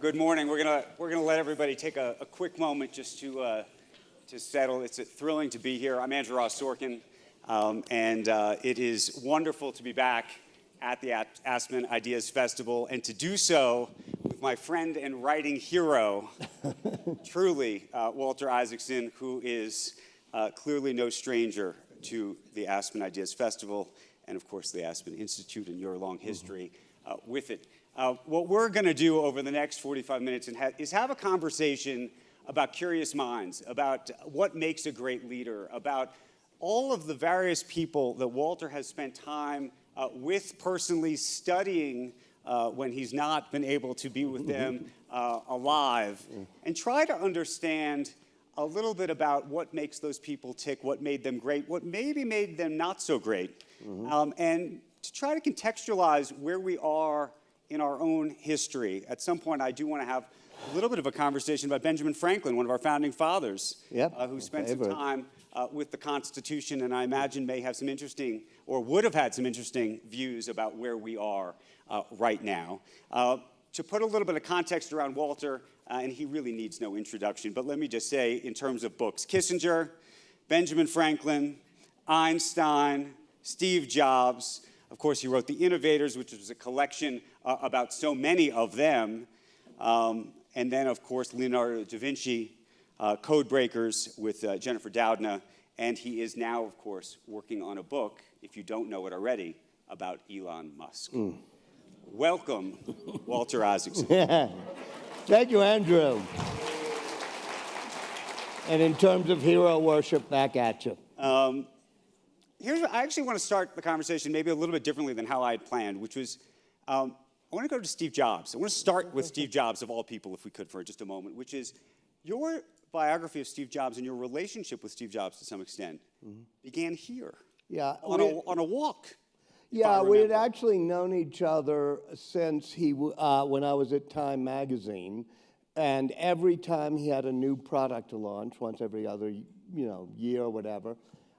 Good morning. We're gonna let everybody take a quick moment just to settle. It's thrilling to be here. I'm Andrew Ross Sorkin, and it is wonderful to be back at the Aspen Ideas Festival, and to do so with my friend and writing hero, truly, Walter Isaacson, who is clearly no stranger to the Aspen Ideas Festival, and of course the Aspen Institute and your long history with it. What we're going to do over the next 45 minutes is have a conversation about curious minds, about what makes a great leader, about all of the various people that Walter has spent time with personally studying when he's not been able to be with them alive, and try to understand a little bit about what makes those people tick, what made them great, what maybe made them not so great, and to try to contextualize where we are in our own history. At some point, I do want to have a little bit of a conversation about Benjamin Franklin, one of our founding fathers, who spent some time with the Constitution, and I imagine may have some interesting, or would have had some interesting views about where we are right now. To put a little bit of context around Walter, and he really needs no introduction, but let me just say, in terms of books, Kissinger, Benjamin Franklin, Einstein, Steve Jobs. Of course, he wrote The Innovators, which was a collection about so many of them. And then, of course, Leonardo da Vinci, Code Breakers with Jennifer Doudna. And he is now, of course, working on a book, if you don't know it already, about Elon Musk. Welcome, Walter Isaacson. Thank you, Andrew. And in terms of hero worship, back at you. I actually want to start the conversation maybe a little bit differently than how I had planned, which was, I want to go to Steve Jobs. I want to start with Steve Jobs, of all people, if we could, for just a moment, which is your biography of Steve Jobs and your relationship with Steve Jobs, to some extent, began here, on a walk. Yeah, we had actually known each other since when I was at Time magazine, and every time he had a new product to launch, once every other year or whatever,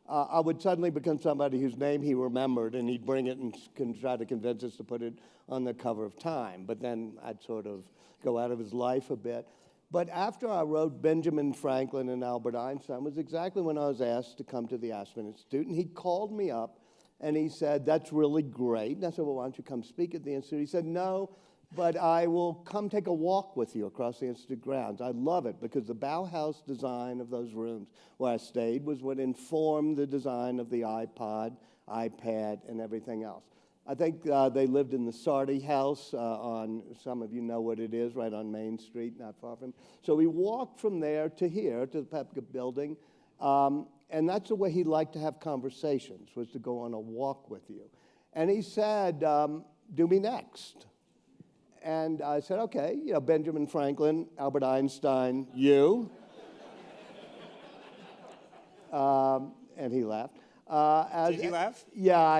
I would suddenly become somebody whose name he remembered, and he'd bring it and try to convince us to put it on the cover of Time. But then I'd sort of go out of his life a bit. But after I wrote Benjamin Franklin and Albert Einstein was exactly when I was asked to come to the Aspen Institute. And he called me up, and he said, "That's really great." And I said, "Well, why don't you come speak at the Institute?" He said, "No, but I will come take a walk with you across the Institute grounds. I love it because the Bauhaus design of those rooms where I stayed was what informed the design of the iPod, iPad, and everything else." I think they lived in the Sardi house some of you know what it is, right on Main Street, not far from. So we walked from there to here, to the Pepka building, and that's the way he liked to have conversations, was to go on a walk with you. And he said, "Do me next." And I said, "Okay, Benjamin Franklin, Albert Einstein, you." And he laughed. Did he laugh? Yeah.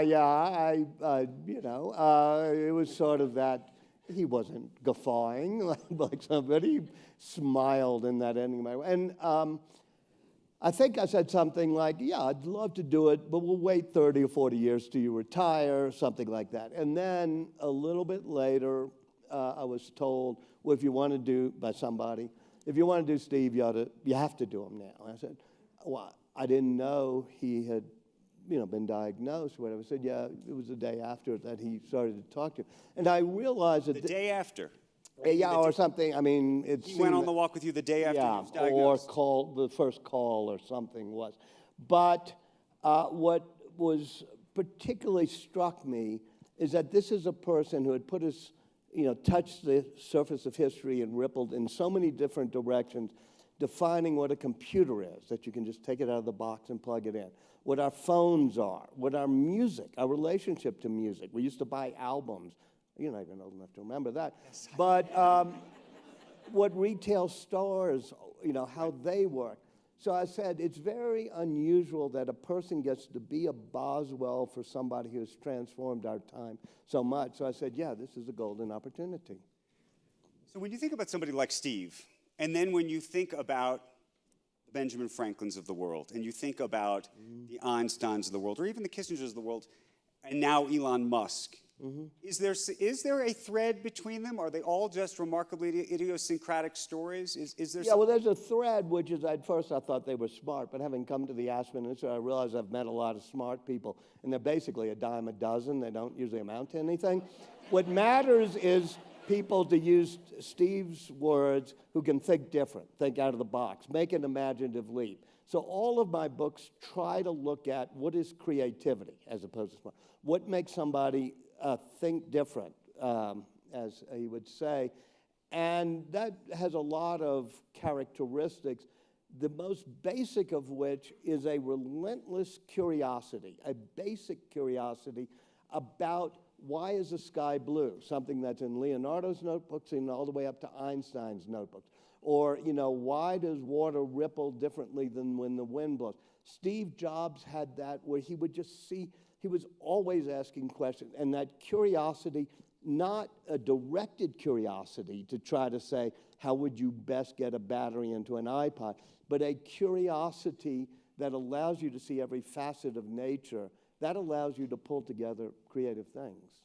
It was sort of that. He wasn't guffawing like somebody. He smiled in that ending. And I think I said something like, "Yeah, I'd love to do it, but we'll wait 30 or 40 years till you retire," something like that. And then a little bit later, I was told, "Well, if you want to do," by somebody, "if you want to do Steve, you have to do him now." And I said, "Well, I didn't know he had, been diagnosed," or whatever. I said, "Yeah, it was the day after that he started to talk to him." And I realized that the day after. Yeah, or something. I mean, he went on the walk with you the day after he was diagnosed. Or the first call or something was. But what was particularly struck me is that this is a person who had put his touched the surface of history and rippled in so many different directions, defining what a computer is, that you can just take it out of the box and plug it in, what our phones are, what our music, our relationship to music. We used to buy albums. You're not even old enough to remember that. Yes, but what retail stores, how they work. So I said, it's very unusual that a person gets to be a Boswell for somebody who has transformed our time so much. So I said, yeah, this is a golden opportunity. So when you think about somebody like Steve, and then when you think about the Benjamin Franklins of the world, and you think about the Einsteins of the world, or even the Kissingers of the world, and now Elon Musk, Is there a thread between them? Are they all just remarkably idiosyncratic stories? Is there? Yeah, well, there's a thread, which is at first I thought they were smart, but having come to the Aspen Institute, I realized I've met a lot of smart people, and they're basically a dime a dozen. They don't usually amount to anything. What matters is people, to use Steve's words, who can think different, think out of the box, make an imaginative leap. So all of my books try to look at what is creativity as opposed to smart. What makes somebody think different, as he would say. And that has a lot of characteristics, the most basic of which is a relentless curiosity, a basic curiosity about why is the sky blue, something that's in Leonardo's notebooks and all the way up to Einstein's notebooks. Or, why does water ripple differently than when the wind blows? Steve Jobs had that where he would just see, he was always asking questions, and that curiosity, not a directed curiosity to try to say, how would you best get a battery into an iPod, but a curiosity that allows you to see every facet of nature, that allows you to pull together creative things.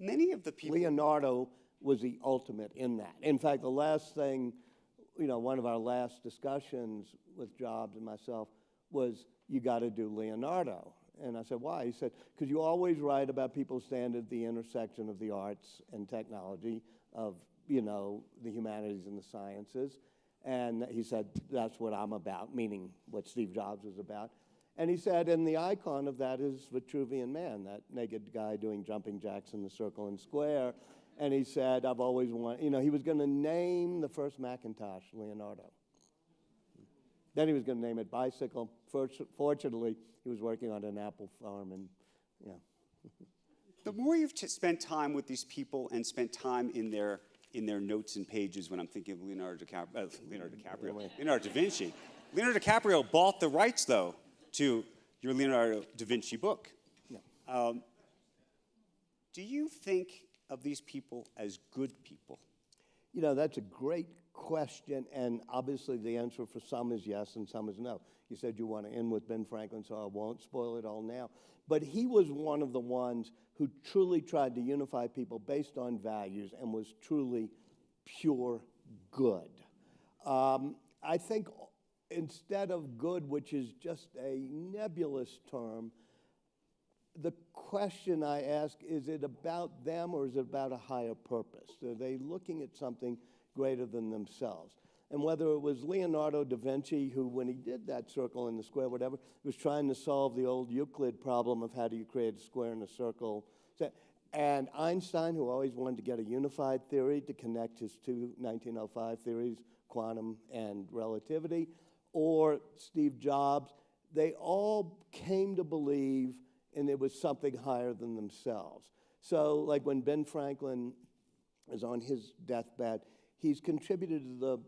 Many of the people... Leonardo was the ultimate in that. In fact, the last thing, one of our last discussions with Jobs and myself was, you got to do Leonardo. And I said, why? He said, because you always write about people standing at the intersection of the arts and technology, of, the humanities and the sciences. And he said, that's what I'm about, meaning what Steve Jobs was about. And he said, and the icon of that is Vitruvian Man, that naked guy doing jumping jacks in the circle and square. And he said, I've always wanted, he was going to name the first Macintosh Leonardo. Then he was going to name it Bicycle. Fortunately, he was working on an apple farm, and The more you've spent time with these people and spent time in their notes and pages, when I'm thinking of Leonardo da Vinci. Leonardo DiCaprio bought the rights, though, to your Leonardo da Vinci book. Yeah. Do you think of these people as good people? That's a great question, and obviously the answer for some is yes and some is no. You said you want to end with Ben Franklin, so I won't spoil it all now. But he was one of the ones who truly tried to unify people based on values and was truly pure good. I think instead of good, which is just a nebulous term, the question I ask, is it about them or is it about a higher purpose? Are they looking at something greater than themselves? And whether it was Leonardo da Vinci, who when he did that circle in the square, whatever, was trying to solve the old Euclid problem of how do you create a square and a circle. And Einstein, who always wanted to get a unified theory to connect his two 1905 theories, quantum and relativity, or Steve Jobs, they all came to believe and it was something higher than themselves. So like when Ben Franklin is on his deathbed, he's contributed to the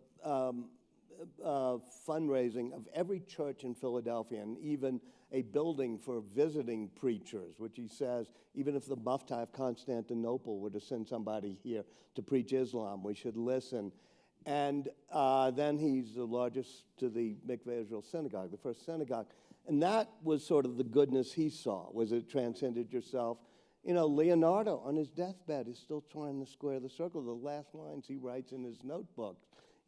fundraising of every church in Philadelphia, and even a building for visiting preachers, which he says, even if the Mufti of Constantinople were to send somebody here to preach Islam, we should listen. And then he's the largest to the Mikveh Israel synagogue, the first synagogue. And that was sort of the goodness he saw, was it transcended yourself. Leonardo on his deathbed is still trying to square the circle. The last lines he writes in his notebook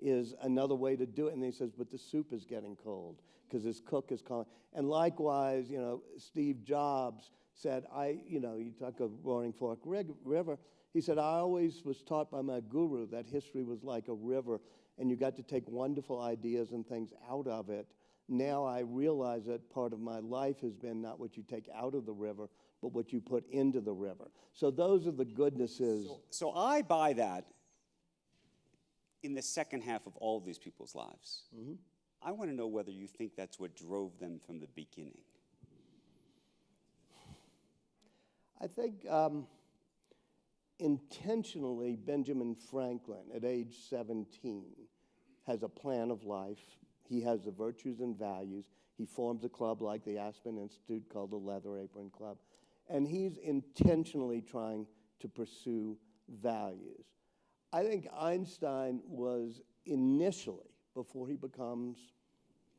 is another way to do it. And he says, but the soup is getting cold because his cook is calling. And likewise, Steve Jobs said, you talk of Roaring Fork River. He said, I always was taught by my guru that history was like a river and you got to take wonderful ideas and things out of it. Now I realize that part of my life has been not what you take out of the river, but what you put into the river. So those are the goodnesses. So I buy that in the second half of all of these people's lives. Mm-hmm. I want to know whether you think that's what drove them from the beginning. I think intentionally Benjamin Franklin, at age 17, has a plan of life. He has the virtues and values. He forms a club like the Aspen Institute called the Leather Apron Club. And he's intentionally trying to pursue values. I think Einstein was initially, before he becomes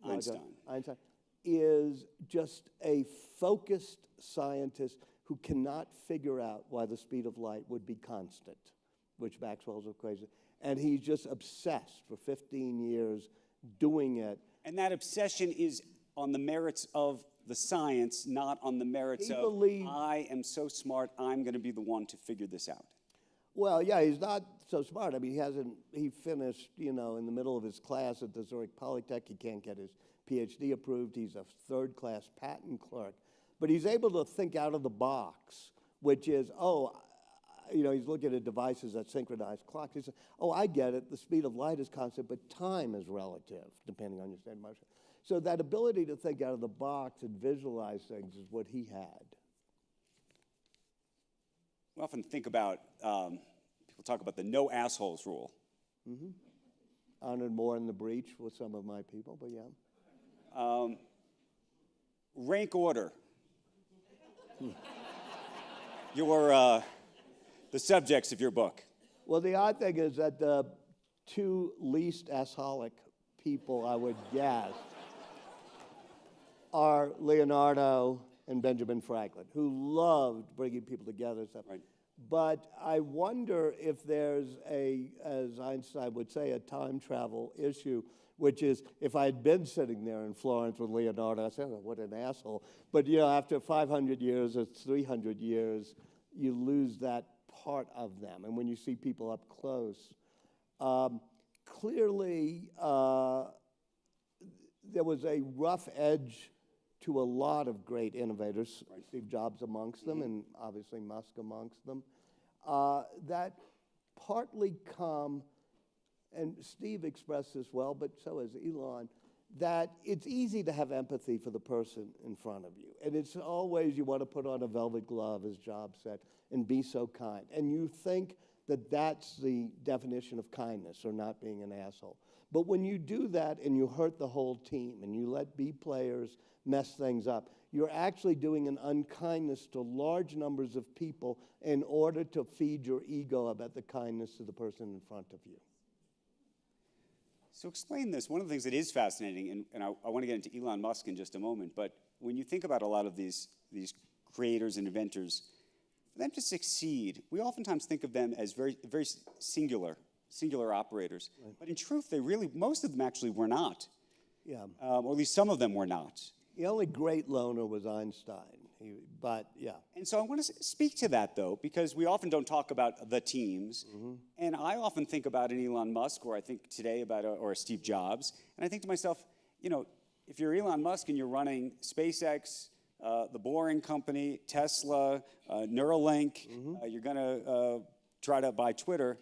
Einstein, is just a focused scientist who cannot figure out why the speed of light would be constant, which Maxwell's equation. And he's just obsessed for 15 years doing it. And that obsession is on the merits of the science, not on the merits of, I am so smart, I'm going to be the one to figure this out. Well, yeah, he's not so smart. I mean, he finished, in the middle of his class at the Zurich Polytech. He can't get his PhD approved. He's a third-class patent clerk. But he's able to think out of the box, which is, he's looking at devices that synchronize clocks. He says, I get it. The speed of light is constant, but time is relative, depending on your state of motion. So that ability to think out of the box and visualize things is what he had. We often think about, people talk about the no assholes rule. Mm-hmm. Honored more in the breach with some of my people, but yeah. Rank order. Your, the subjects of your book. Well, the odd thing is that the two least assholic people, I would guess, are Leonardo and Benjamin Franklin, who loved bringing people together and stuff. Right. But I wonder if there's as Einstein would say, a time travel issue, which is if I had been sitting there in Florence with Leonardo, I'd say, what an asshole. But, after 500 years or 300 years, you lose that part of them. And when you see people up close, clearly there was a rough edge to a lot of great innovators, right. Steve Jobs amongst them, and obviously Musk amongst them, that partly come, and Steve expressed this well, but so has Elon, that it's easy to have empathy for the person in front of you. And it's always you want to put on a velvet glove, as Jobs said, and be so kind. And you think that that's the definition of kindness or not being an asshole. But when you do that and you hurt the whole team and you let B players mess things up, you're actually doing an unkindness to large numbers of people in order to feed your ego about the kindness to the person in front of you. So explain this. One of the things that is fascinating, and I want to get into Elon Musk in just a moment, but when you think about a lot of these creators and inventors, for them to succeed, we oftentimes think of them as very, very singular operators. Right. But in truth, most of them actually were not. Yeah. Or at least some of them were not. The only great loner was Einstein, but yeah. And so I want to speak to that, though, because we often don't talk about the teams. Mm-hmm. And I often think about an Elon Musk, or I think today about a Steve Jobs, and I think to myself, if you're Elon Musk and you're running SpaceX, the Boring Company, Tesla, Neuralink, mm-hmm. You're going to try to buy Twitter,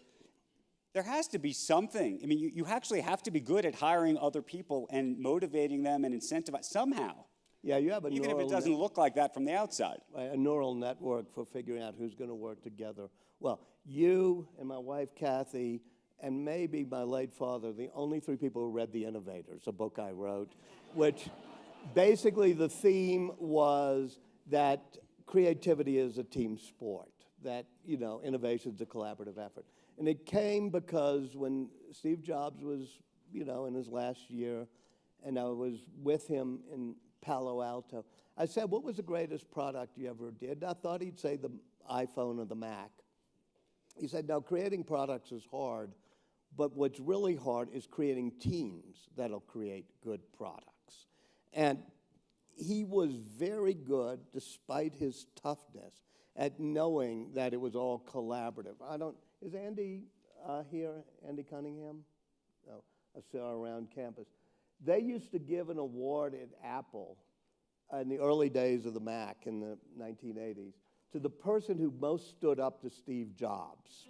there has to be something. I mean, you actually have to be good at hiring other people and motivating them and incentivizing somehow. Yeah, you have a even if it doesn't look like that from the outside. A neural network for figuring out who's going to work together. Well, you and my wife, Kathy, and maybe my late father, the only three people who read The Innovators, a book I wrote, which basically the theme was that creativity is a team sport, that, innovation's a collaborative effort. And it came because when Steve Jobs was, in his last year, and I was with him in Palo Alto, I said, what was the greatest product you ever did? I thought he'd say the iPhone or the Mac. He said, no, creating products is hard, but what's really hard is creating teams that'll create good products. And he was very good, despite his toughness, at knowing that it was all collaborative. Is Andy here, Andy Cunningham? No, I saw around campus. They used to give an award at Apple in the early days of the Mac in the 1980s to the person who most stood up to Steve Jobs.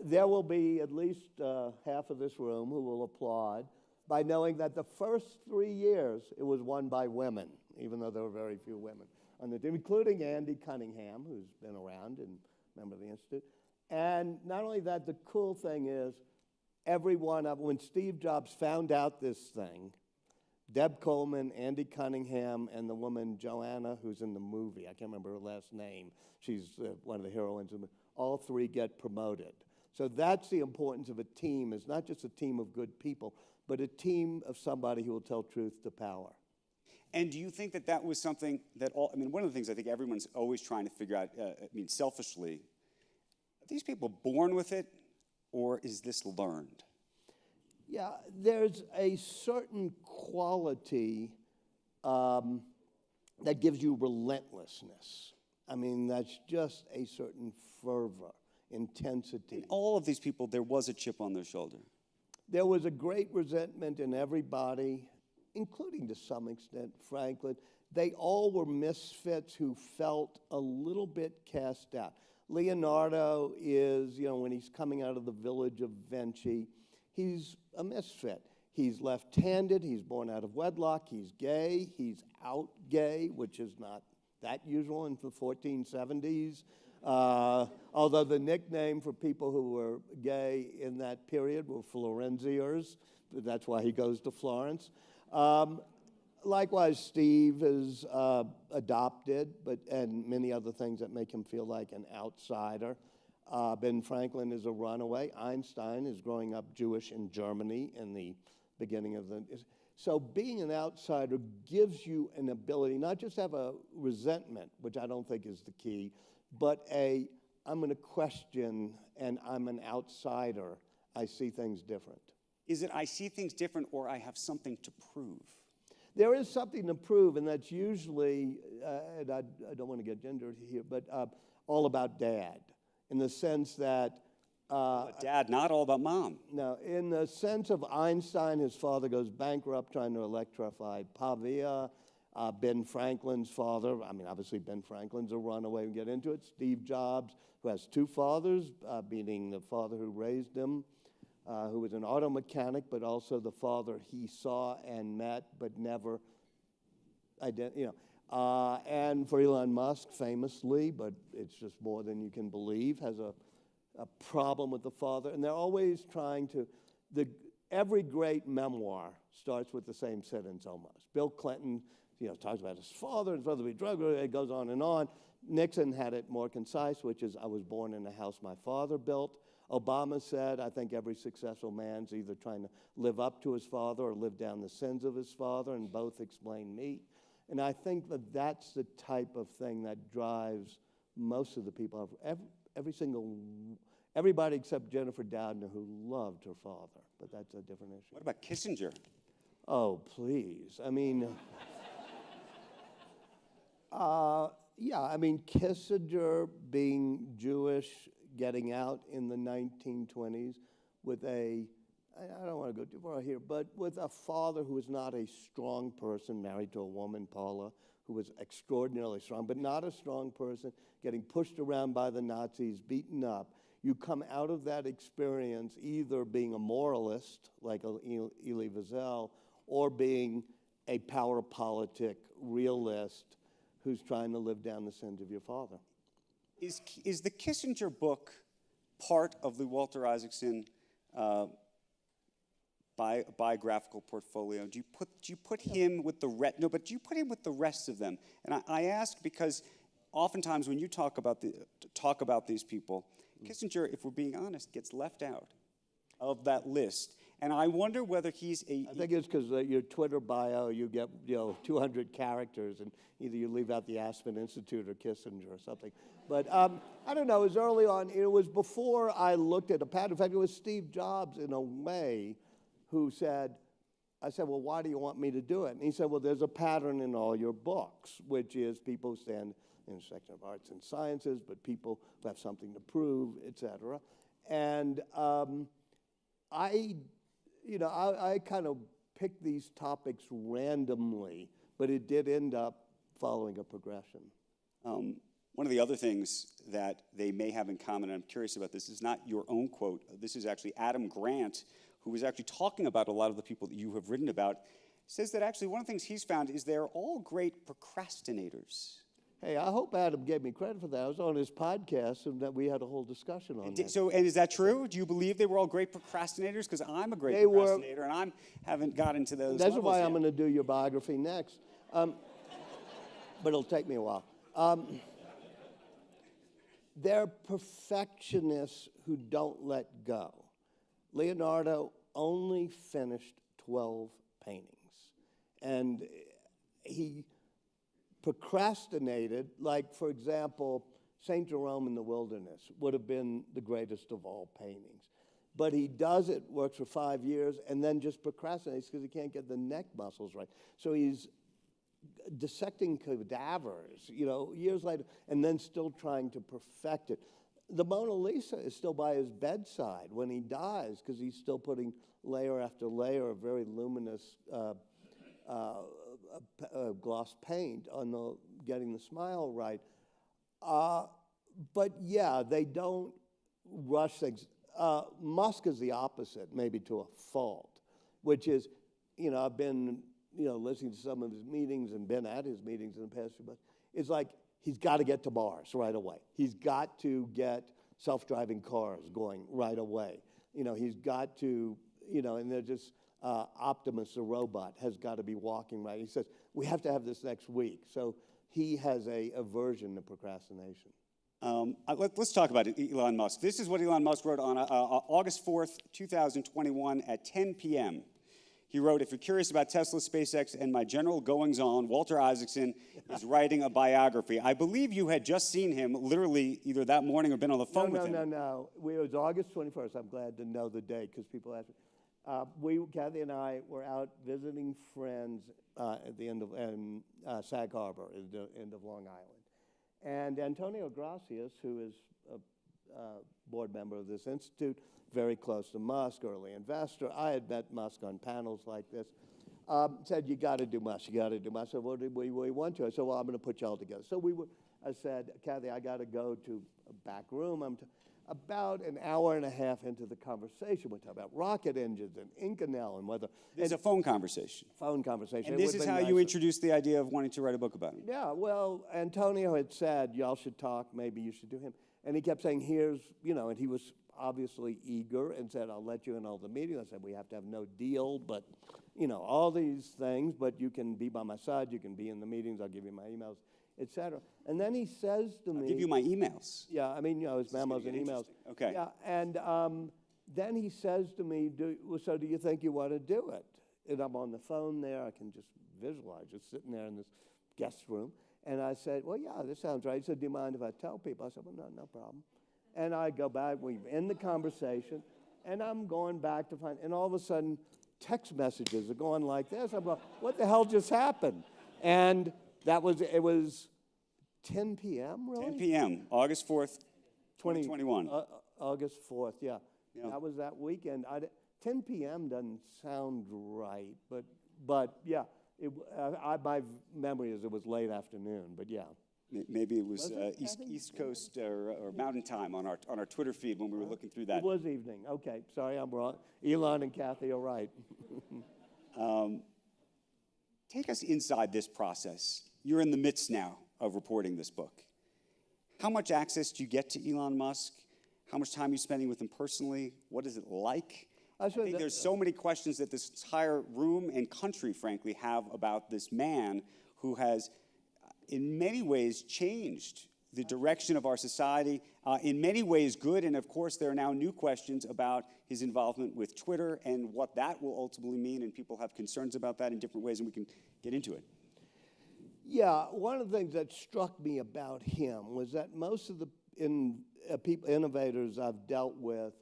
There will be at least half of this room who will applaud by knowing that the first 3 years it was won by women, even though there were very few women on the team, including Andy Cunningham, who's been around and member of the Institute. And not only that, the cool thing is, when Steve Jobs found out this thing, Deb Coleman, Andy Cunningham, and the woman Joanna, who's in the movie, I can't remember her last name, she's one of the heroines, all three get promoted. So that's the importance of a team, is not just a team of good people, but a team of somebody who will tell truth to power. And do you think that that was something that one of the things I think everyone's always trying to figure out, selfishly, are these people born with it, or is this learned? Yeah, there's a certain quality that gives you relentlessness. I mean, that's just a certain fervor, intensity. In all of these people, there was a chip on their shoulder. There was a great resentment in everybody, including to some extent Franklin. They all were misfits who felt a little bit cast out. Leonardo is, when he's coming out of the village of Vinci, he's a misfit. He's left-handed, he's born out of wedlock, he's gay, he's out gay, which is not that usual in the 1470s. Although the nickname for people who were gay in that period were Florenziers. That's why he goes to Florence. Likewise, Steve is adopted, and many other things that make him feel like an outsider. Ben Franklin is a runaway. Einstein is growing up Jewish in Germany in the beginning of the... So being an outsider gives you an ability not just to have a resentment, which I don't think is the key, but I'm going to question, and I'm an outsider. I see things different. Is it I see things different, or I have something to prove? There is something to prove, and that's usually, and I don't want to get gendered here, but all about dad, in the sense that... Dad, not all about mom. No, in the sense of Einstein, his father goes bankrupt trying to electrify Pavia. Ben Franklin's father, obviously Ben Franklin's a runaway, we get into it. Steve Jobs, who has two fathers, meaning the father who raised him, who was an auto mechanic, but also the father he saw and met, but never, and for Elon Musk, famously, but it's just more than you can believe, has a problem with the father. And they're always trying to, every great memoir starts with the same sentence almost. Bill Clinton, talks about his father, his brother be drug, it goes on and on. Nixon had it more concise, which is, I was born in a house my father built. Obama said, I think every successful man's either trying to live up to his father or live down the sins of his father, and both explain me. And I think that that's the type of thing that drives most of the people. Everybody except Jennifer Doudna, who loved her father, but that's a different issue. What about Kissinger? Oh, please. Kissinger being Jewish, getting out in the 1920s with I don't want to go too far here, but with a father who was not a strong person, married to a woman, Paula, who was extraordinarily strong, but not a strong person, getting pushed around by the Nazis, beaten up. You come out of that experience either being a moralist, like Elie Wiesel, or being a power politic realist who's trying to live down the sins of your father. Is the Kissinger book part of the Walter Isaacson biographical portfolio? Do you put him with the rest? No, but do you put him with the rest of them? And I ask because oftentimes when you talk about these people, Kissinger, if we're being honest, gets left out of that list. And I wonder whether he's a... I think it's because your Twitter bio, you get 200 characters, and either you leave out the Aspen Institute or Kissinger or something. But I don't know, it was early on. It was before I looked at a pattern. In fact, it was Steve Jobs, in a way, who said, I said, well, why do you want me to do it? And he said, well, there's a pattern in all your books, which is people who stand in the section of arts and sciences, but people who have something to prove, et cetera. And I kind of picked these topics randomly, but it did end up following a progression. One of the other things that they may have in common, and I'm curious about this, is not your own quote. This is actually Adam Grant, who was actually talking about a lot of the people that you have written about, says that actually one of the things he's found is they're all great procrastinators. Hey, I hope Adam gave me credit for that. I was on his podcast, and that we had a whole discussion on that. So, and is that true? Do you believe they were all great procrastinators? Because I'm a great procrastinator, and I haven't got into those That's levels why yet. I'm going to do your biography next. But it'll take me a while. They're perfectionists who don't let go. Leonardo only finished 12 paintings. And he procrastinated. Like, for example, St. Jerome in the Wilderness would have been the greatest of all paintings. But he does it, works for 5 years, and then just procrastinates because he can't get the neck muscles right. So he's dissecting cadavers, years later, and then still trying to perfect it. The Mona Lisa is still by his bedside when he dies because he's still putting layer after layer of very luminous gloss paint on getting the smile right. But yeah, they don't rush things. Musk is the opposite, maybe to a fault, which is, I've been, listening to some of his meetings and been at his meetings in the past few months. It's like he's got to get to Mars right away. He's got to get self-driving cars going right away. He's got to, and they're just, Optimus, the robot, has got to be walking right. He says, we have to have this next week. So he has a aversion to procrastination. Let's talk about it, Elon Musk. This is what Elon Musk wrote on August 4th, 2021 at 10 p.m. He wrote, if you're curious about Tesla, SpaceX, and my general goings-on, Walter Isaacson is writing a biography. I believe you had just seen him literally either that morning or been on the phone with him. No. It was August 21st. I'm glad to know the date because people ask me. Kathy and I were out visiting friends at the end of Sag Harbor, at the end of Long Island. And Antonio Gracias, who is a board member of this institute, very close to Musk, early investor. I had met Musk on panels like this. Said, you got to do Musk, you got to do Musk. I said, well, we want to. I said, well, I'm going to put you all together. So I said, Kathy, I got to go to a back room. About an hour and a half into the conversation, we talk about rocket engines and Inconel and whether... It's a phone conversation. Phone conversation. And this is how you introduced the idea of wanting to write a book about him. Yeah, well, Antonio had said, y'all should talk, maybe you should do him. And he kept saying, here's, and he was obviously eager and said, I'll let you in all the meetings. I said, we have to have no deal, but, all these things, but you can be by my side, you can be in the meetings, I'll give you my emails, etc. And then he says to me... I'll give you my emails. Yeah, I mean, his memos and emails. Okay. Yeah, and then he says to me, so do you think you want to do it? And I'm on the phone there, I can just visualize, just sitting there in this guest room. And I said, well, yeah, this sounds right. He said, do you mind if I tell people? I said, well, no problem. And I go back, we end the conversation, and I'm going back to find, and all of a sudden, text messages are going like this. I'm like, what the hell just happened? And it was 10 p.m., really? 10 p.m., August 4th, 2021. August 4th, yeah. That was that weekend. 10 p.m. doesn't sound right, but yeah. My memory is it was late afternoon, but yeah. Maybe it was East Coast or Mountain Time on our Twitter feed when we were looking through that. It was evening. Okay, sorry, I'm wrong. Elon and Kathy are right. Take us inside this process. You're in the midst now of reporting this book. How much access do you get to Elon Musk? How much time are you spending with him personally? What is it like? I think there's so many questions that this entire room and country, frankly, have about this man who has, in many ways, changed the direction of our society, in many ways good, and of course there are now new questions about his involvement with Twitter and what that will ultimately mean, and people have concerns about that in different ways, and we can get into it. Yeah, one of the things that struck me about him was that most of the innovators I've dealt with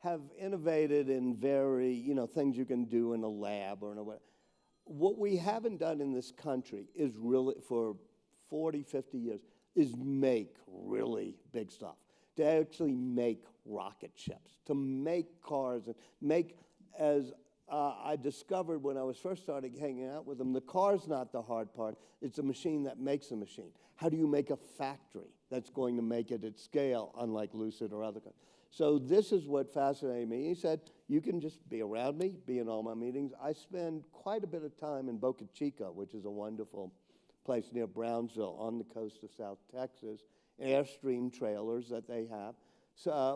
have innovated in very, things you can do in a lab or in a way. What we haven't done in this country is really, for 40, 50 years, is make really big stuff. To actually make rocket ships, to make cars, and make, as I discovered when I was first starting hanging out with them, the car's not the hard part, it's the machine that makes the machine. How do you make a factory that's going to make it at scale, unlike Lucid or other companies? So this is what fascinated me. He said, you can just be around me, be in all my meetings. I spend quite a bit of time in Boca Chica, which is a wonderful place near Brownsville on the coast of South Texas, Airstream trailers that they have,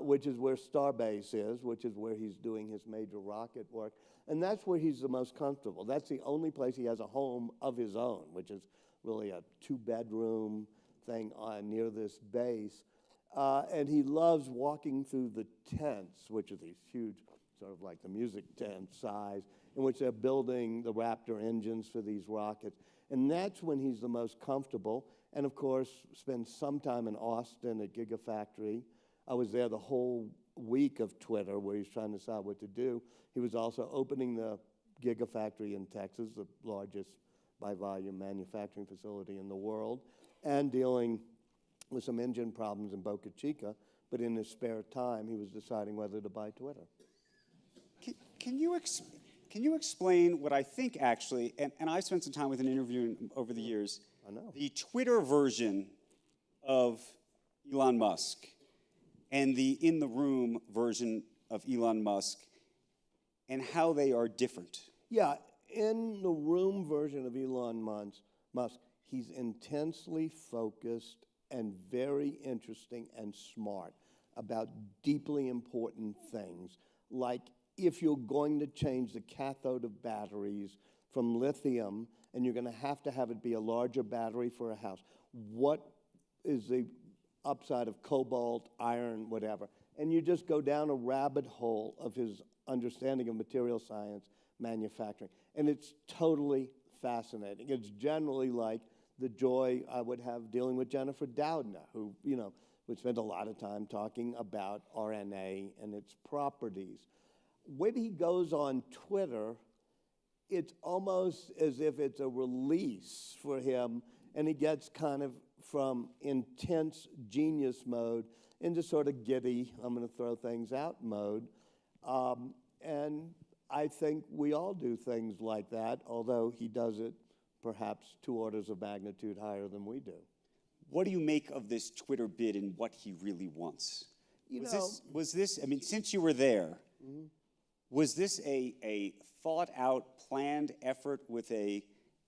which is where Starbase is, which is where he's doing his major rocket work. And that's where he's the most comfortable. That's the only place he has a home of his own, which is really a 2-bedroom thing near this base. And he loves walking through the tents, which are these huge sort of like the music tent size, in which they're building the Raptor engines for these rockets. And that's when he's the most comfortable. And of course, spends some time in Austin at Gigafactory. I was there the whole week of Twitter where he's trying to decide what to do. He was also opening the Gigafactory in Texas, the largest by volume manufacturing facility in the world, and dealing with some engine problems in Boca Chica. But in his spare time, he was deciding whether to buy Twitter. Can you explain what I think actually, and I spent some time with an interview over the years, I know. the Twitter version of Elon Musk and the in-the-room version of Elon Musk and how they are different? Yeah, in the room version of Elon Musk, he's intensely focused and very interesting and smart about deeply important things, like if you're going to change the cathode of batteries from lithium and you're going to have it be a larger battery for a house, what is the upside of cobalt, iron, whatever? And you just go down a rabbit hole of his understanding of material science, manufacturing. And it's totally fascinating. It's generally like the joy I would have dealing with Jennifer Doudna, who, would spend a lot of time talking about RNA and its properties. When he goes on Twitter, it's almost as if it's a release for him, and he gets kind of from intense genius mode into sort of giddy, I'm going to throw things out mode. And I think we all do things like that, although he does it perhaps 2 orders of magnitude higher than we do. What do you make of this Twitter bid and what he really wants? Was this, I mean, since you were there, was this a thought-out, planned effort with a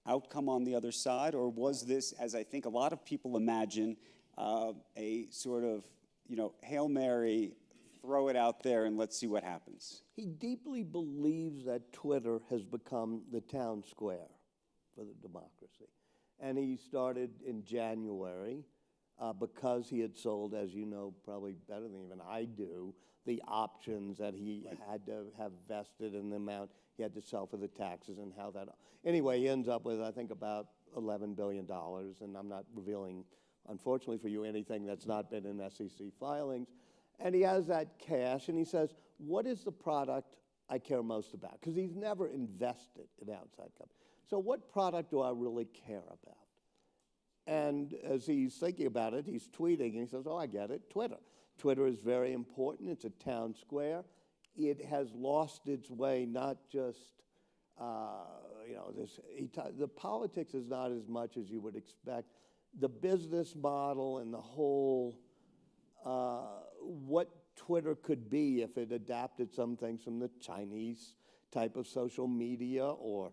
outcome on the other side, or was this, as I think a lot of people imagine, a sort of, Hail Mary, throw it out there and let's see what happens? He deeply believes that Twitter has become the town square for the democracy. And he started in January because he had sold, as you know, probably better than even I do, the options that he had to have vested in the amount he had to sell for the taxes and how that. Anyway, he ends up with, I think, about $11 billion. And I'm not revealing, unfortunately for you, anything that's not been in SEC filings. And he has that cash, and he says, what is the product I care most about? Because he's never invested in outside companies. So what product do I really care about? And as he's thinking about it, he's tweeting, and he says, oh, I get it, Twitter. Twitter is very important. It's a town square. It has lost its way, not just, the politics is not as much as you would expect. The business model and the whole, what Twitter could be if it adapted some things from the Chinese type of social media or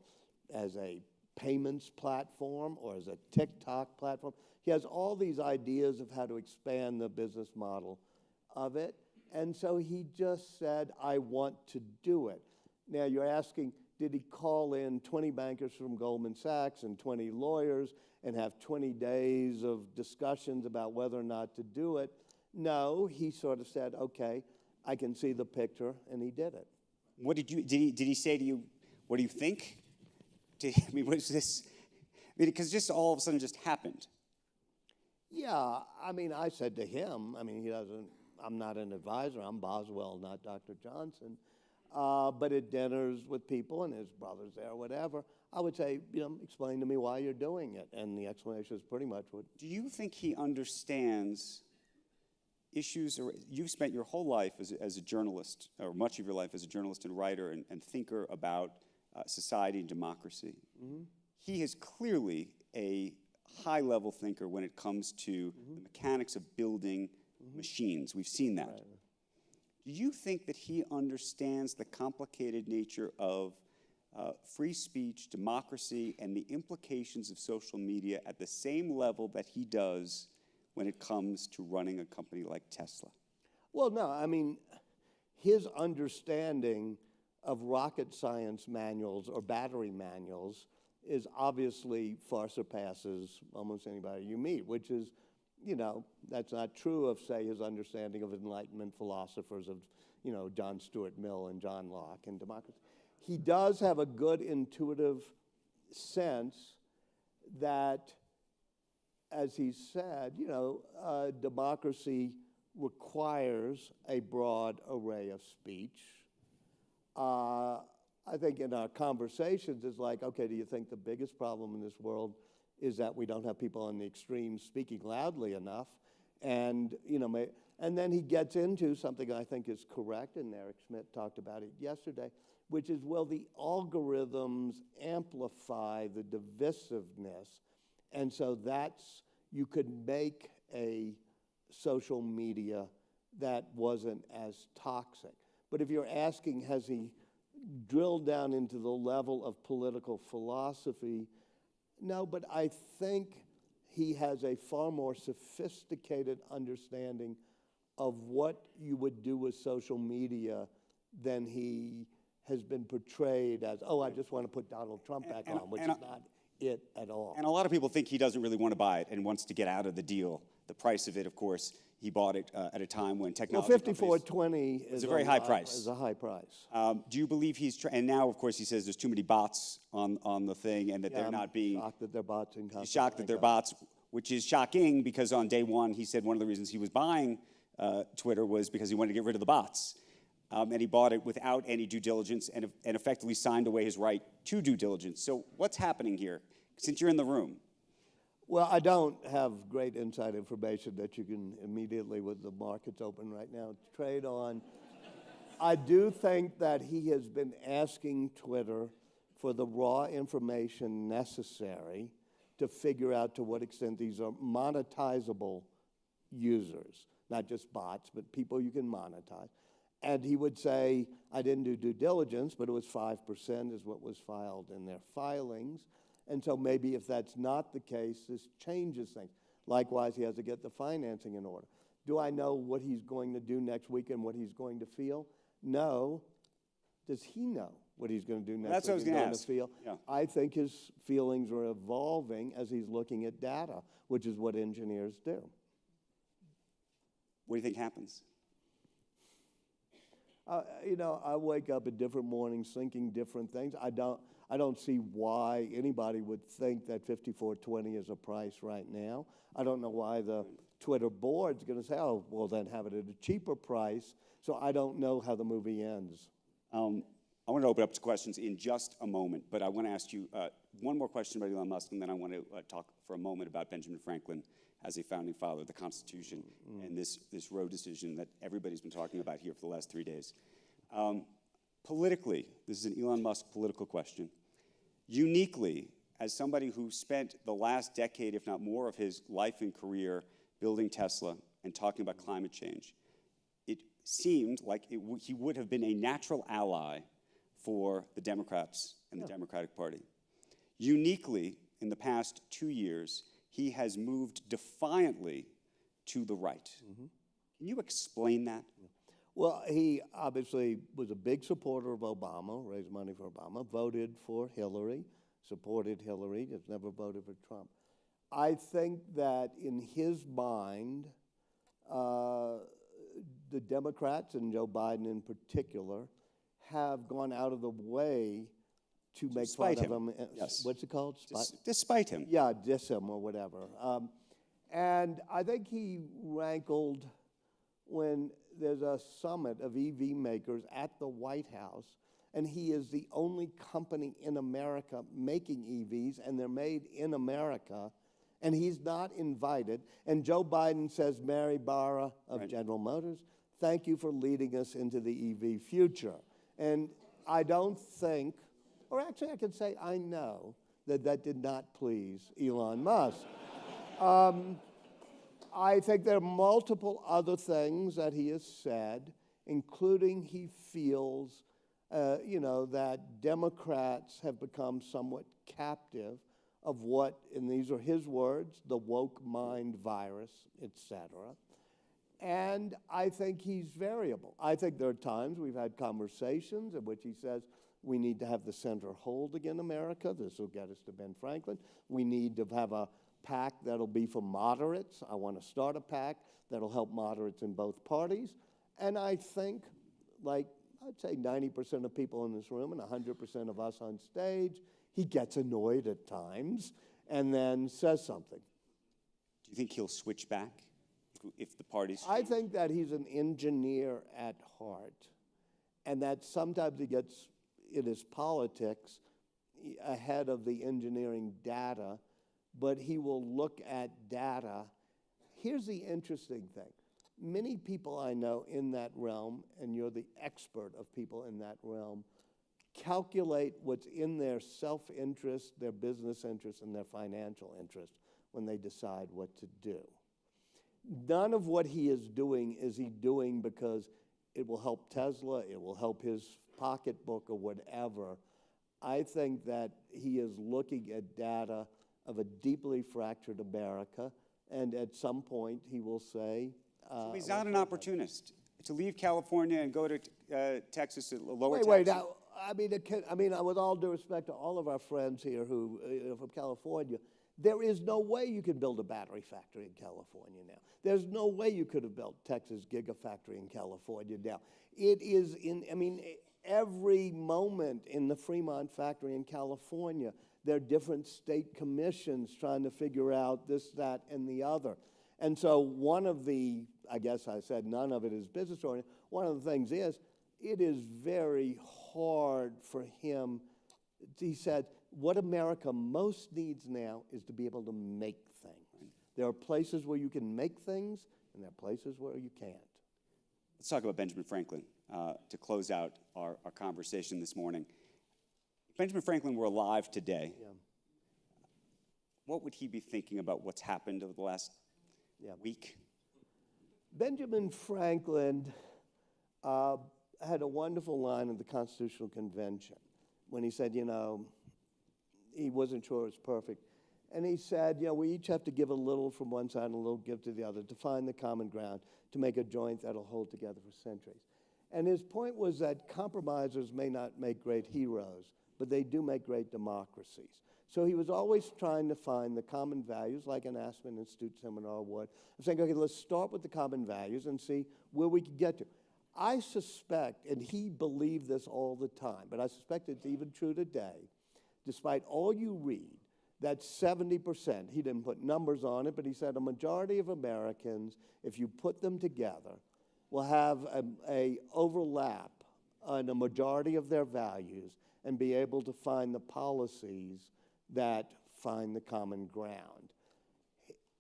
as a payments platform or as a TikTok platform. He has all these ideas of how to expand the business model of it. And so he just said, I want to do it. Now you're asking, did he call in 20 bankers from Goldman Sachs and 20 lawyers and have 20 days of discussions about whether or not to do it? No, he sort of said, okay, I can see the picture, and he did it. What did he say to you, what do you think? Was this, because just all of a sudden just happened. Yeah, I said to him, I'm not an advisor, I'm Boswell, not Dr. Johnson, but at dinners with people and his brothers there or whatever, I would say, explain to me why you're doing it. And the explanation is pretty much what. Do you think he understands issues, or you've spent your whole life as a journalist, or much of your life as a journalist and writer and thinker about society and democracy. Mm-hmm. He is clearly a high-level thinker when it comes to the mechanics of building machines. We've seen that. Right. Do you think that he understands the complicated nature of free speech, democracy, and the implications of social media at the same level that he does when it comes to running a company like Tesla? Well, no, his understanding of rocket science manuals or battery manuals is obviously far surpasses almost anybody you meet, which is, that's not true of, say, his understanding of Enlightenment philosophers of, John Stuart Mill and John Locke and democracy. He does have a good intuitive sense that, as he said, democracy requires a broad array of speech. I think in our conversations, it's like, okay, do you think the biggest problem in this world is that we don't have people on the extremes speaking loudly enough? And, and then he gets into something I think is correct, and Eric Schmidt talked about it yesterday, which is, will the algorithms amplify the divisiveness? And so you could make a social media that wasn't as toxic. But if you're asking, has he drilled down into the level of political philosophy? No, but I think he has a far more sophisticated understanding of what you would do with social media than he has been portrayed as, I just want to put Donald Trump back on, which is not it at all. And a lot of people think he doesn't really want to buy it and wants to get out of the deal. The price of it, of course, he bought it at a time when technology. Well, $54.20 is a very high price. Is a high price. Do you believe and now, of course, he says there's too many bots on the thing, and that they're not being. Shocked that they're bots. He's shocked that they're bots, which is shocking because on day one he said one of the reasons he was buying Twitter was because he wanted to get rid of the bots, and he bought it without any due diligence and effectively signed away his right to due diligence. So what's happening here? Since you're in the room. Well, I don't have great inside information that you can immediately, with the markets open right now, trade on. I do think that he has been asking Twitter for the raw information necessary to figure out to what extent these are monetizable users, not just bots, but people you can monetize. And he would say, I didn't do due diligence, but it was 5% is what was filed in their filings. And so maybe if that's not the case, this changes things. Likewise, he has to get the financing in order. Do I know what he's going to do next week and what he's going to feel? No. Does he know what he's going to do next week and going to feel? Yeah. I think his feelings are evolving as he's looking at data, which is what engineers do. What do you think happens? I wake up at different mornings thinking different things. I don't see why anybody would think that $54.20 is a price right now. I don't know why the Twitter board's going to say, well, then have it at a cheaper price. So I don't know how the movie ends. I want to open up to questions in just a moment, but I want to ask you one more question about Elon Musk, and then I want to talk for a moment about Benjamin Franklin as a founding father of the Constitution and this Roe decision that everybody's been talking about here for the last 3 days. Politically, this is an Elon Musk political question. Uniquely, as somebody who spent the last decade, if not more, of his life and career building Tesla and talking about climate change, it seemed like he would have been a natural ally for the Democrats and the Democratic Party. Uniquely, in the past 2 years, he has moved defiantly to the right. Mm-hmm. Can you explain that? Well, he obviously was a big supporter of Obama, raised money for Obama, voted for Hillary, supported Hillary, just never voted for Trump. I think that in his mind, the Democrats, and Joe Biden in particular, have gone out of the way to make fun of him. Yes. What's it called? Despite him. Yeah, diss him or whatever. And I think he rankled when there's a summit of EV makers at the White House, and he is the only company in America making EVs, and they're made in America, and he's not invited. And Joe Biden says, Mary Barra of General Motors, thank you for leading us into the EV future. And I don't think, or actually I can say I know, that did not please Elon Musk. I think there are multiple other things that he has said, including he feels, that Democrats have become somewhat captive of what, and these are his words, the woke mind virus, etc. And I think he's variable. I think there are times we've had conversations in which he says, we need to have the center hold again America. This will get us to Ben Franklin. We need to have a PAC that'll be for moderates. I want to start a PAC that'll help moderates in both parties. And I think like I'd say 90% of people in this room and 100% of us on stage, he gets annoyed at times and then says something. Do you think he'll switch back if the party's I think that he's an engineer at heart, and that sometimes he gets in his politics ahead of the engineering data, but he will look at data. Here's the interesting thing. Many people I know in that realm, and you're the expert of people in that realm, calculate what's in their self-interest, their business interest, and their financial interest when they decide what to do. None of what he is doing is he doing because it will help Tesla, it will help his pocketbook or whatever. I think that he is looking at data of a deeply fractured America, and at some point he will say... so he's not an opportunist. To leave California and go to Texas at lower taxes? Wait, now, with all due respect to all of our friends here who are from California, there is no way you can build a battery factory in California now. There's no way you could have built Texas Gigafactory in California now. It is every moment in the Fremont factory in California, there are different state commissions trying to figure out this, that, and the other. And so one of the, I guess I said none of it is business-oriented, one of the things is, it is very hard for him. He said, what America most needs now is to be able to make things. There are places where you can make things, and there are places where you can't. Let's talk about Benjamin Franklin to close out our conversation this morning. If Benjamin Franklin were alive today, what would he be thinking about what's happened over the last week? Benjamin Franklin had a wonderful line at the Constitutional Convention when he said, he wasn't sure it was perfect. And he said, we each have to give a little from one side and a little give to the other to find the common ground, to make a joint that'll hold together for centuries. And his point was that compromisers may not make great heroes, but they do make great democracies. So he was always trying to find the common values, like an Aspen Institute seminar would, of saying, okay, let's start with the common values and see where we can get to. I suspect, and he believed this all the time, but I suspect it's even true today, despite all you read, that 70%, he didn't put numbers on it, but he said a majority of Americans, if you put them together, will have a overlap on a majority of their values and be able to find the policies that find the common ground.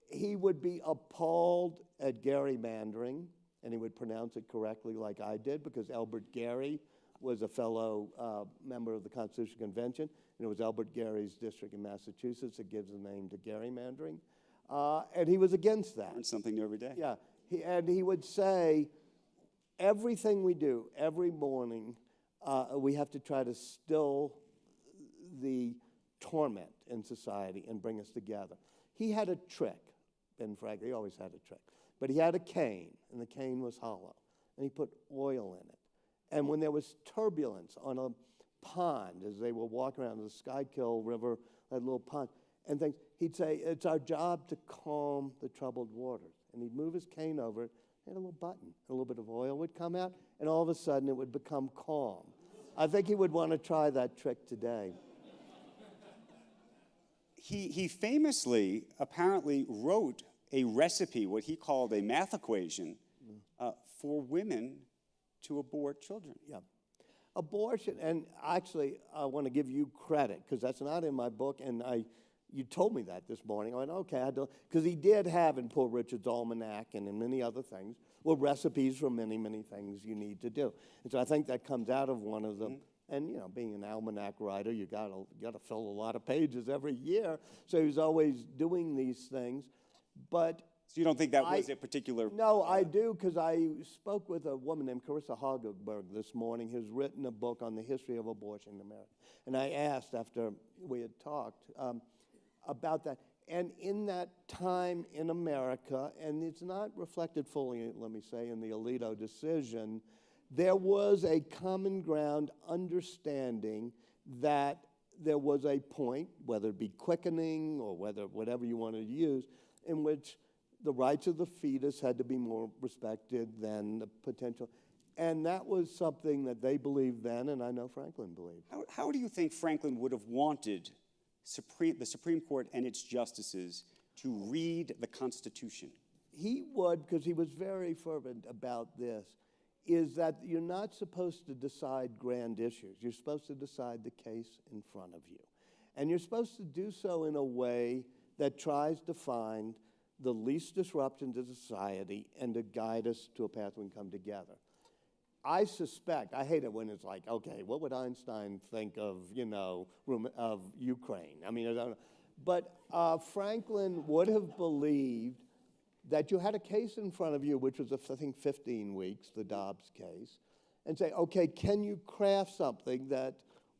He would be appalled at gerrymandering, and he would pronounce it correctly like I did, because Albert Gary was a fellow member of the Constitutional Convention, and it was Albert Gary's district in Massachusetts that gives the name to gerrymandering. And he was against that. Learn something new every day. Yeah, and he would say, everything we do, every morning, we have to try to still the torment in society and bring us together. He had a trick, Ben Franklin, he always had a trick. But he had a cane, and the cane was hollow, and he put oil in it. And when there was turbulence on a pond, as they were walking around the Schuylkill River, that little pond, and things, he'd say, it's our job to calm the troubled waters. And he'd move his cane over it, and a little button, a little bit of oil would come out, and all of a sudden it would become calm. I think he would want to try that trick today. He famously, apparently, wrote a recipe, what he called a math equation, for women to abort children. Yeah. Abortion, and actually, I want to give you credit, because that's not in my book, and you told me that this morning. I went, okay, I don't, because he did have in Poor Richard's Almanac and in many other things, recipes for many, many things you need to do. And so I think that comes out of one of them. And, being an almanac writer, you got to fill a lot of pages every year. So he was always doing these things. But so you don't think that was a particular... No, I do, because I spoke with a woman named Carissa Hagelberg this morning, who's written a book on the history of abortion in America. And I asked, after we had talked, about that. And in that time in America, and it's not reflected fully, let me say, in the Alito decision, there was a common ground understanding that there was a point, whether it be quickening or whatever you wanted to use, in which the rights of the fetus had to be more respected than the potential. And that was something that they believed then, and I know Franklin believed. How do you think Franklin would have wanted the Supreme Court and its justices to read the Constitution? He would, because he was very fervent about this, is that you're not supposed to decide grand issues. You're supposed to decide the case in front of you. And you're supposed to do so in a way that tries to find the least disruption to society and to guide us to a path we can come together. I suspect, I hate it when it's like, okay, what would Einstein think of, of Ukraine? I mean, I don't know. But Franklin would have believed that you had a case in front of you, which was, I think, 15 weeks, the Dobbs case, and say, okay, can you craft something that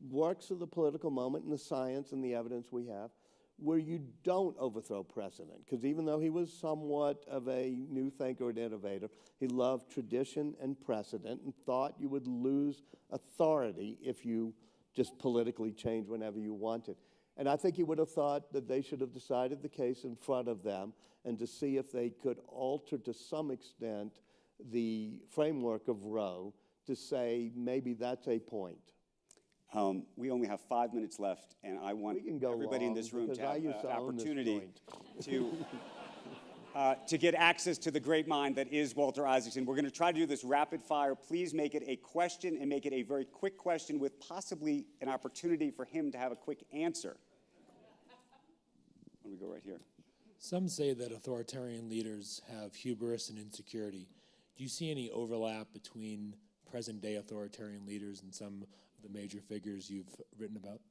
works for the political moment and the science and the evidence we have, where you don't overthrow precedent? Because even though he was somewhat of a new thinker and innovator, he loved tradition and precedent and thought you would lose authority if you just politically changed whenever you wanted. And I think he would have thought that they should have decided the case in front of them and to see if they could alter to some extent the framework of Roe to say maybe that's a point. We only have 5 minutes left, and I want everybody in this room to have an opportunity to get access to the great mind that is Walter Isaacson. We're going to try to do this rapid fire. Please make it a question and make it a very quick question with possibly an opportunity for him to have a quick answer. Let me go right here. Some say that authoritarian leaders have hubris and insecurity. Do you see any overlap between present-day authoritarian leaders and some of the major figures you've written about?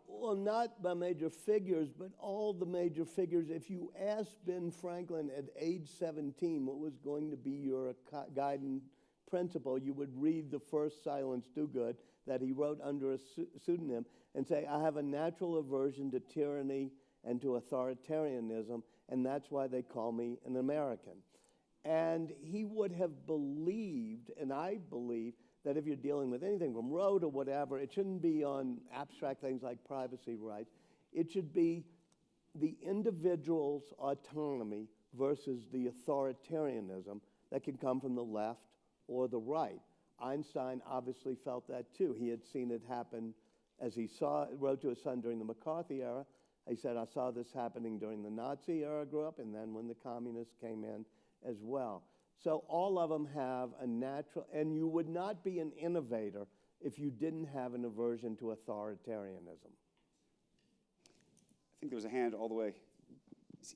Well, not by major figures, but all the major figures. If you asked Ben Franklin at age 17 what was going to be your guiding principle, you would read the first Silence Dogood that he wrote under a pseudonym and say, I have a natural aversion to tyranny and to authoritarianism, and that's why they call me an American. And he would have believed, and I believe, that if you're dealing with anything from Roe to whatever, it shouldn't be on abstract things like privacy rights. It should be the individual's autonomy versus the authoritarianism that can come from the left or the right. Einstein obviously felt that too. He had seen it happen as he wrote to his son during the McCarthy era. He said, I saw this happening during the Nazi era I grew up, and then when the communists came in as well. So all of them have a natural, and you would not be an innovator if you didn't have an aversion to authoritarianism. I think there was a hand all the way.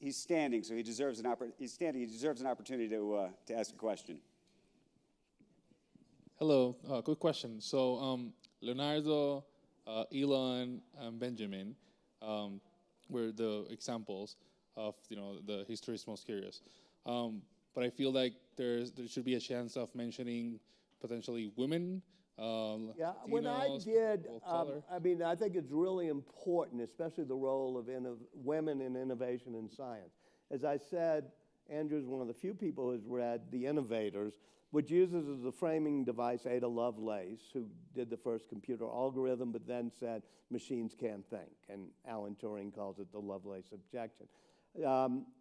He's standing, so he deserves an opportunity to ask a question. Hello, quick question. So Leonardo, Elon, and Benjamin were the examples of the history's most curious. But I feel like there should be a chance of mentioning potentially women. Yeah, when I did, I think it's really important, especially the role of women in innovation and science. As I said, Andrew's one of the few people who's read The Innovators, which uses as a framing device Ada Lovelace, who did the first computer algorithm, but then said machines can't think, and Alan Turing calls it the Lovelace objection.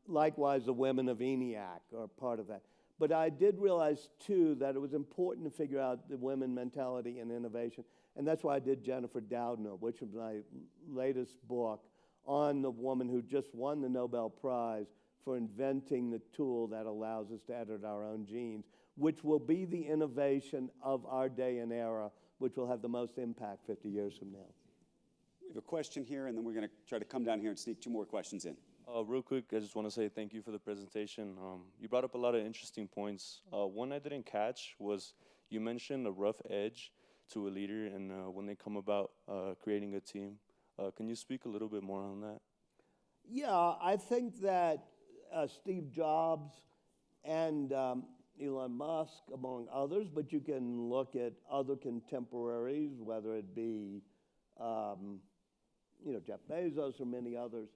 Likewise, the women of ENIAC are part of that. But I did realize, too, that it was important to figure out the women mentality and innovation, and that's why I did Jennifer Doudna, which was my latest book on the woman who just won the Nobel Prize for inventing the tool that allows us to edit our own genes, which will be the innovation of our day and era, which will have the most impact 50 years from now. We have a question here, and then we're going to try to come down here and sneak 2 more questions in. Real quick, I just want to say thank you for the presentation. You brought up a lot of interesting points. One I didn't catch was you mentioned a rough edge to a leader and when they come about creating a team. Can you speak a little bit more on that? Yeah, I think that Steve Jobs and Elon Musk, among others, but you can look at other contemporaries, whether it be Jeff Bezos or many others.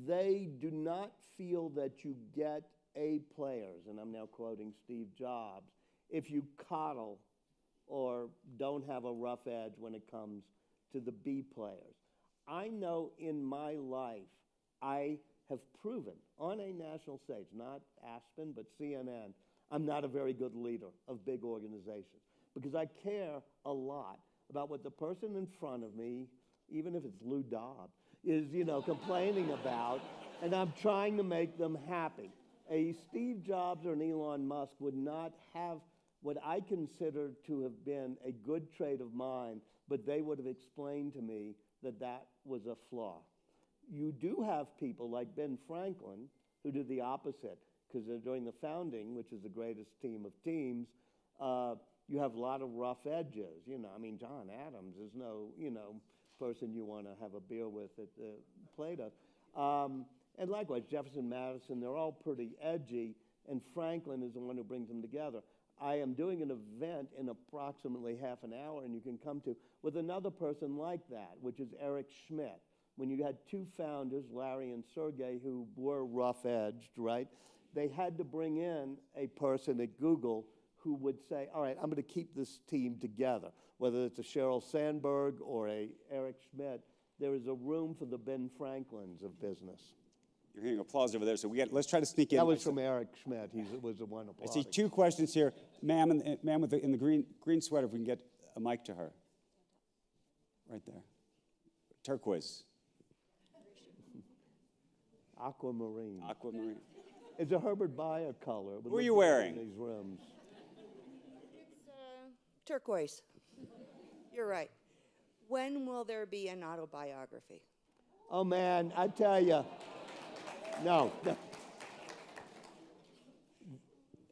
They do not feel that you get A players, and I'm now quoting Steve Jobs, if you coddle or don't have a rough edge when it comes to the B players. I know in my life I have proven on a national stage, not Aspen, but CNN, I'm not a very good leader of big organizations because I care a lot about what the person in front of me, even if it's Lou Dobb, is, complaining about, and I'm trying to make them happy. A Steve Jobs or an Elon Musk would not have what I consider to have been a good trait of mine, but they would have explained to me that that was a flaw. You do have people like Ben Franklin who do the opposite, because during the founding, which is the greatest team of teams, you have a lot of rough edges. John Adams is no, person you want to have a beer with at Plato. And likewise, Jefferson, Madison, they're all pretty edgy, and Franklin is the one who brings them together. I am doing an event in approximately half an hour, and you can come to, with another person like that, which is Eric Schmidt. When you had two founders, Larry and Sergey, who were rough-edged, right? They had to bring in a person at Google who would say, all right, I'm going to keep this team together. Whether it's a Sheryl Sandberg or a Eric Schmidt, there is a room for the Ben Franklins of business. You're hearing applause over there, so let's try to sneak in. That was from Eric Schmidt. He was the one applauding. I see two questions here. Ma'am, in the green sweater, if we can get a mic to her. Right there. Turquoise. Aquamarine. Aquamarine. It's a Herbert Bayer color. Who are you wearing? These rooms. It's turquoise. You're right. When will there be an autobiography? Oh, man, I tell you. No.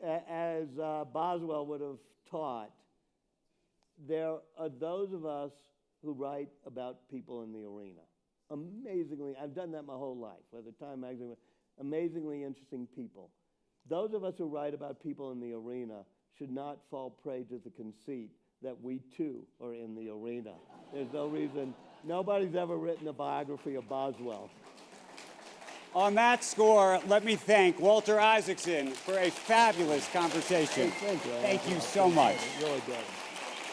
As Boswell would have taught, there are those of us who write about people in the arena. Amazingly, I've done that my whole life, whether Time Magazine, amazingly interesting people. Those of us who write about people in the arena should not fall prey to the conceit that we too are in the arena. There's no reason, nobody's ever written a biography of Boswell. On that score, let me thank Walter Isaacson for a fabulous conversation. Hey, thank you. Thank you so much. Really good.